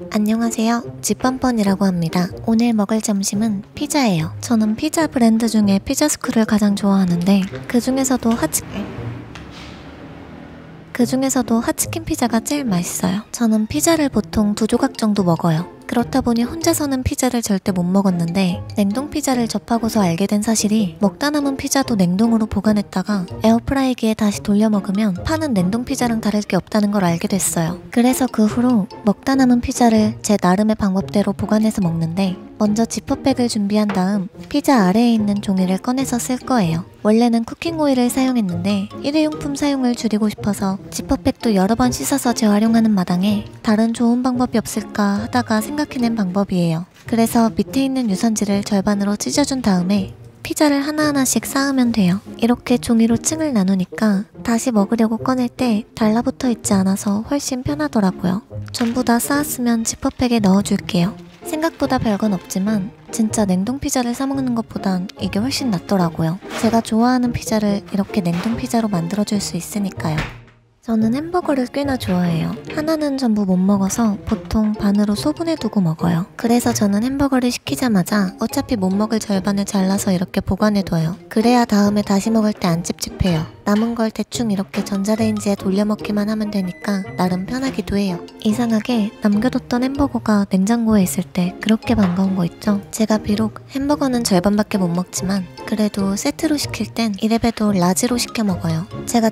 안녕하세요. 집뻔뻔이라고 합니다. 오늘 먹을 점심은 피자예요. 저는 피자 브랜드 중에 피자스쿨을 가장 좋아하는데 그중에서도 핫치킨 피자가 제일 맛있어요. 저는 피자를 보통 2조각 정도 먹어요. 그렇다 보니 혼자서는 피자를 절대 못 먹었는데 냉동 피자를 접하고서 알게 된 사실이 먹다 남은 피자도 냉동으로 보관했다가 에어프라이기에 다시 돌려 먹으면 파는 냉동 피자랑 다를 게 없다는 걸 알게 됐어요. 그래서 그 후로 먹다 남은 피자를 제 나름의 방법대로 보관해서 먹는데 먼저 지퍼백을 준비한 다음 피자 아래에 있는 종이를 꺼내서 쓸 거예요. 원래는 쿠킹 오일을 사용했는데 일회용품 사용을 줄이고 싶어서 지퍼백도 여러 번 씻어서 재활용하는 마당에 다른 좋은 방법이 없을까 하다가 생각해낸 방법이에요. 그래서 밑에 있는 유선지를 절반으로 찢어준 다음에 피자를 하나하나씩 쌓으면 돼요. 이렇게 종이로 층을 나누니까 다시 먹으려고 꺼낼 때 달라붙어 있지 않아서 훨씬 편하더라고요. 전부 다 쌓았으면 지퍼백에 넣어줄게요. 생각보다 별건 없지만 진짜 냉동 피자를 사 먹는 것보단 이게 훨씬 낫더라고요. 제가 좋아하는 피자를 이렇게 냉동 피자로 만들어줄 수 있으니까요. 저는 햄버거를 꽤나 좋아해요. 하나는 전부 못 먹어서 보통 반으로 소분해두고 먹어요. 그래서 저는 햄버거를 시키자마자 어차피 못 먹을 절반을 잘라서 이렇게 보관해둬요. 그래야 다음에 다시 먹을 때 안 찝찝해요. 남은 걸 대충 이렇게 전자레인지에 돌려 먹기만 하면 되니까 나름 편하기도 해요. 이상하게 남겨뒀던 햄버거가 냉장고에 있을 때 그렇게 반가운 거 있죠? 제가 비록 햄버거는 절반밖에 못 먹지만 그래도 세트로 시킬 땐 이래봬도 라지로 시켜 먹어요. 제가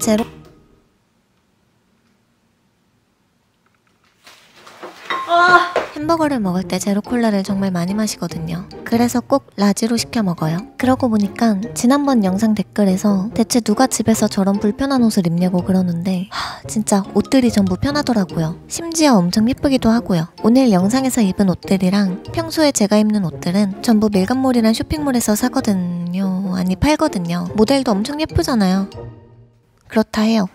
햄버거를 먹을 때 제로콜라를 정말 많이 마시거든요. 그래서 꼭 라지로 시켜 먹어요. 그러고 보니까 지난번 영상 댓글에서 대체 누가 집에서 저런 불편한 옷을 입냐고 그러는데 진짜 옷들이 전부 편하더라고요. 심지어 엄청 예쁘기도 하고요. 오늘 영상에서 입은 옷들이랑 평소에 제가 입는 옷들은 전부 밀감몰이란 쇼핑몰에서 사거든요. 아니 팔거든요. 모델도 엄청 예쁘잖아요. 그렇다 해요.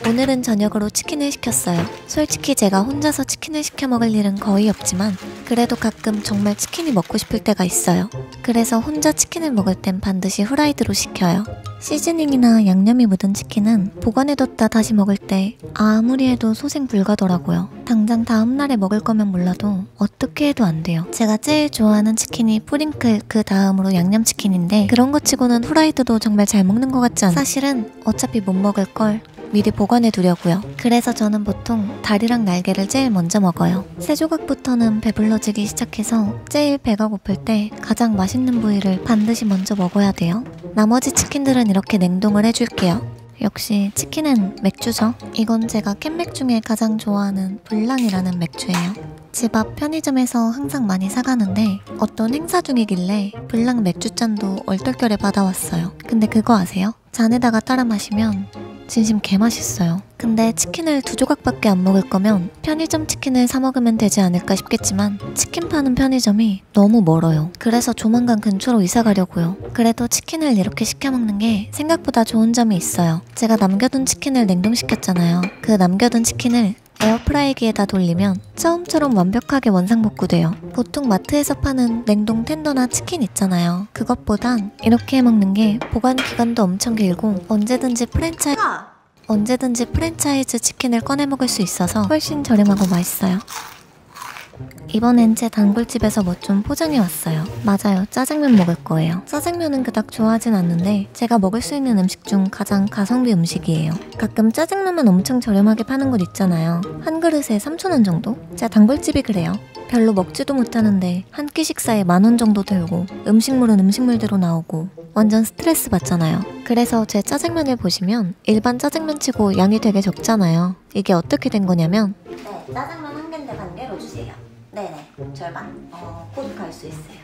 오늘은 저녁으로 치킨을 시켰어요. 솔직히 제가 혼자서 치킨을 시켜 먹을 일은 거의 없지만 그래도 가끔 정말 치킨이 먹고 싶을 때가 있어요. 그래서 혼자 치킨을 먹을 땐 반드시 후라이드로 시켜요. 시즈닝이나 양념이 묻은 치킨은 보관해뒀다 다시 먹을 때 아무리 해도 소생 불가더라고요. 당장 다음날에 먹을 거면 몰라도 어떻게 해도 안 돼요. 제가 제일 좋아하는 치킨이 프링클 그 다음으로 양념치킨인데 그런 거 치고는 후라이드도 정말 잘 먹는 것 같지 않아요? 사실은 어차피 못 먹을 걸 미리 보관해 두려고요. 그래서 저는 보통 다리랑 날개를 제일 먼저 먹어요. 세 조각부터는 배불러지기 시작해서 제일 배가 고플 때 가장 맛있는 부위를 반드시 먼저 먹어야 돼요. 나머지 치킨들은 이렇게 냉동을 해줄게요. 역시 치킨은 맥주죠. 이건 제가 캔맥 중에 가장 좋아하는 블랑이라는 맥주예요. 집 앞 편의점에서 항상 많이 사가는데 어떤 행사 중이길래 블랑 맥주잔도 얼떨결에 받아왔어요. 근데 그거 아세요? 잔에다가 따라 마시면 진심 개맛있어요. 근데 치킨을 2조각밖에 안 먹을 거면 편의점 치킨을 사 먹으면 되지 않을까 싶겠지만 치킨 파는 편의점이 너무 멀어요. 그래서 조만간 근처로 이사 가려고요. 그래도 치킨을 이렇게 시켜 먹는 게 생각보다 좋은 점이 있어요. 제가 남겨둔 치킨을 냉동시켰잖아요. 그 남겨둔 치킨을 에어프라이기에다 돌리면 처음처럼 완벽하게 원상복구돼요. 보통 마트에서 파는 냉동 텐더나 치킨 있잖아요. 그것보단 이렇게 해먹는 게 보관 기간도 엄청 길고 언제든지 프랜차이즈 치킨을 꺼내 먹을 수 있어서 훨씬 저렴하고 맛있어요. 이번엔 제 단골집에서 뭐 좀 포장해 왔어요. 맞아요, 짜장면 먹을 거예요. 짜장면은 그닥 좋아하진 않는데 제가 먹을 수 있는 음식 중 가장 가성비 음식이에요. 가끔 짜장면만 엄청 저렴하게 파는 곳 있잖아요. 한 그릇에 3,000원 정도? 제 단골집이 그래요. 별로 먹지도 못하는데 한 끼 식사에 10,000원 정도 들고 음식물은 음식물대로 나오고 완전 스트레스 받잖아요. 그래서 제 짜장면을 보시면 일반 짜장면 치고 양이 되게 적잖아요. 이게 어떻게 된 거냐면 짜장면 한 개인데 반 개로 주세요. 네네, 절반. 곧 갈 수 있어요.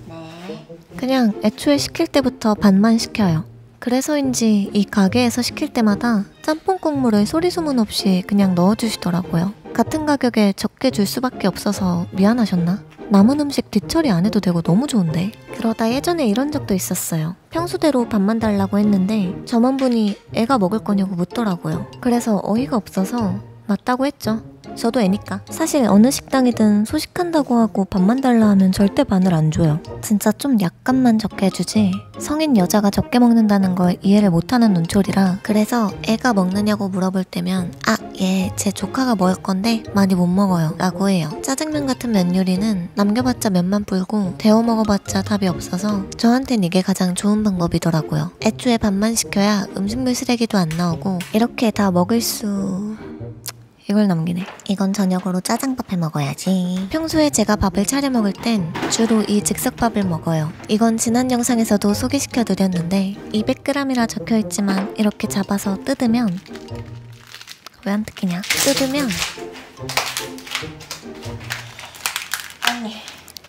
네. 그냥 애초에 시킬 때부터 반만 시켜요. 그래서인지 이 가게에서 시킬 때마다 짬뽕 국물을 소리소문 없이 그냥 넣어주시더라고요. 같은 가격에 적게 줄 수밖에 없어서 미안하셨나? 남은 음식 뒤처리 안 해도 되고 너무 좋은데? 그러다 예전에 이런 적도 있었어요. 평소대로 반만 달라고 했는데 점원분이 애가 먹을 거냐고 묻더라고요. 그래서 어이가 없어서 맞다고 했죠. 저도 애니까. 사실 어느 식당이든 소식한다고 하고 밥만 달라 하면 절대 반을 안 줘요. 진짜 좀 약간만 적게 해주지 성인 여자가 적게 먹는다는 걸 이해를 못하는 눈초리라. 그래서 애가 먹느냐고 물어볼 때면 예, 제 조카가 먹을 건데 많이 못 먹어요 라고 해요. 짜장면 같은 면 요리는 남겨봤자 면만 불고 데워 먹어봤자 답이 없어서 저한텐 이게 가장 좋은 방법이더라고요. 애초에 밥만 시켜야 음식물 쓰레기도 안 나오고 이렇게 다 먹을 수... 이걸 넘기네. 이건 저녁으로 짜장밥 해 먹어야지. 평소에 제가 밥을 차려 먹을 땐 주로 이 즉석밥을 먹어요. 이건 지난 영상에서도 소개시켜드렸는데 200g이라 적혀있지만 이렇게 잡아서 뜯으면 왜 안 뜯기냐? 뜯으면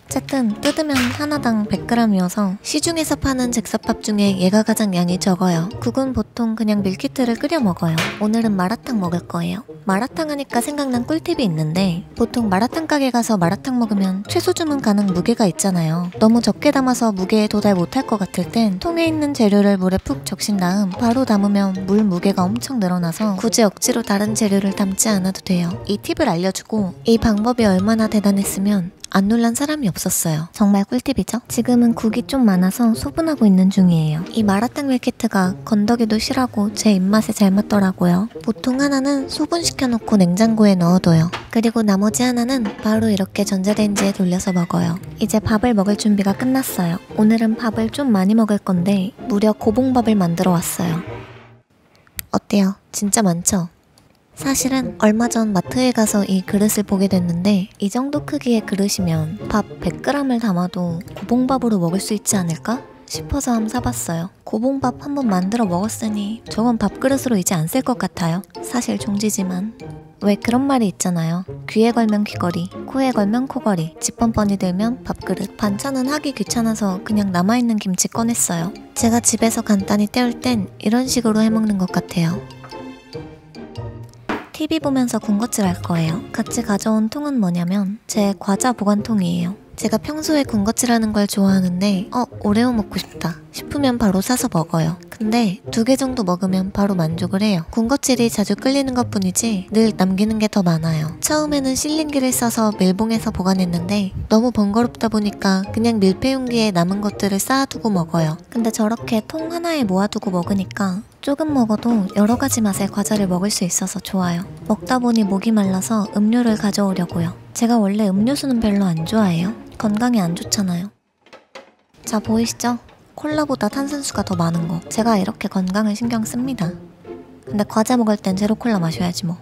어쨌든 뜯으면 하나당 100g이어서 시중에서 파는 즉석밥 중에 얘가 가장 양이 적어요. 국은 보통 그냥 밀키트를 끓여 먹어요. 오늘은 마라탕 먹을 거예요. 마라탕 하니까 생각난 꿀팁이 있는데 보통 마라탕 가게 가서 마라탕 먹으면 최소 주문 가능 무게가 있잖아요. 너무 적게 담아서 무게에 도달 못할 것 같을 땐 통에 있는 재료를 물에 푹 적신 다음 바로 담으면 물 무게가 엄청 늘어나서 굳이 억지로 다른 재료를 담지 않아도 돼요. 이 팁을 알려주고 이 방법이 얼마나 대단했으면 안 놀란 사람이 없었어요. 정말 꿀팁이죠? 지금은 국이 좀 많아서 소분하고 있는 중이에요. 이 마라탕 밀키트가 건더기도 실하고 제 입맛에 잘 맞더라고요. 보통 하나는 소분시켜놓고 냉장고에 넣어둬요. 그리고 나머지 하나는 바로 이렇게 전자레인지에 돌려서 먹어요. 이제 밥을 먹을 준비가 끝났어요. 오늘은 밥을 좀 많이 먹을 건데 무려 고봉밥을 만들어 왔어요. 어때요? 진짜 많죠? 사실은 얼마 전 마트에 가서 이 그릇을 보게 됐는데 이 정도 크기의 그릇이면 밥 100g을 담아도 고봉밥으로 먹을 수 있지 않을까? 싶어서 한번 사봤어요. 고봉밥 한번 만들어 먹었으니 저건 밥그릇으로 이제 안 쓸 것 같아요. 사실 종지지만 왜 그런 말이 있잖아요. 귀에 걸면 귀걸이, 코에 걸면 코걸이, 집 뻔뻔이 들면 밥그릇. 반찬은 하기 귀찮아서 그냥 남아있는 김치 꺼냈어요. 제가 집에서 간단히 때울 땐 이런 식으로 해먹는 것 같아요. TV 보면서 군것질 할 거예요. 같이 가져온 통은 뭐냐면 제 과자 보관통이에요. 제가 평소에 군것질하는 걸 좋아하는데 오레오 먹고 싶다 싶으면 바로 사서 먹어요. 근데 2개 정도 먹으면 바로 만족을 해요. 군것질이 자주 끌리는 것뿐이지 늘 남기는 게 더 많아요. 처음에는 실링기를 써서 밀봉해서 보관했는데 너무 번거롭다 보니까 그냥 밀폐 용기에 남은 것들을 쌓아두고 먹어요. 근데 저렇게 통 하나에 모아두고 먹으니까 조금 먹어도 여러 가지 맛의 과자를 먹을 수 있어서 좋아요. 먹다 보니 목이 말라서 음료를 가져오려고요. 제가 원래 음료수는 별로 안 좋아해요. 건강에 안 좋잖아요. 자, 보이시죠? 콜라보다 탄산수가 더 많은 거. 제가 이렇게 건강을 신경 씁니다. 근데 과자 먹을 땐 제로 콜라 마셔야지 뭐.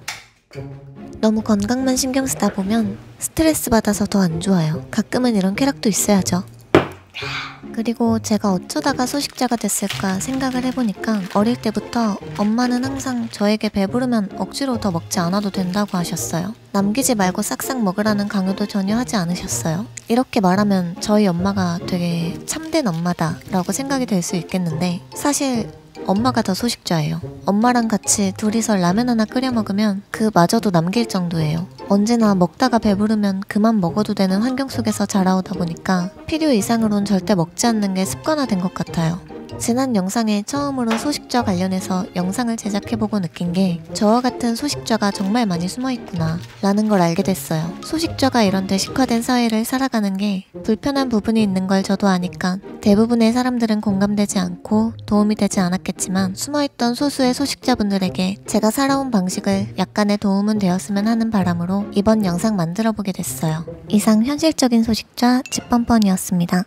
너무 건강만 신경 쓰다 보면 스트레스 받아서 더 안 좋아요. 가끔은 이런 쾌락도 있어야죠. 그리고 제가 어쩌다가 소식자가 됐을까 생각을 해보니까 어릴 때부터 엄마는 항상 저에게 배부르면 억지로 더 먹지 않아도 된다고 하셨어요. 남기지 말고 싹싹 먹으라는 강요도 전혀 하지 않으셨어요. 이렇게 말하면 저희 엄마가 되게 참된 엄마다 라고 생각이 될 수 있겠는데 사실 엄마가 더 소식자예요. 엄마랑 같이 둘이서 라면 하나 끓여 먹으면 그마저도 남길 정도예요. 언제나 먹다가 배부르면 그만 먹어도 되는 환경 속에서 자라오다 보니까 필요 이상으론 절대 먹지 않는 게 습관화된 것 같아요. 지난 영상에 처음으로 소식좌 관련해서 영상을 제작해보고 느낀 게 저와 같은 소식좌가 정말 많이 숨어있구나 라는 걸 알게 됐어요. 소식좌가 이런 대식화된 사회를 살아가는 게 불편한 부분이 있는 걸 저도 아니까 대부분의 사람들은 공감되지 않고 도움이 되지 않았겠지만 숨어있던 소수의 소식자분들에게 제가 살아온 방식을 약간의 도움은 되었으면 하는 바람으로 이번 영상 만들어보게 됐어요. 이상 현실적인 소식좌 집뻔뻔이었습니다.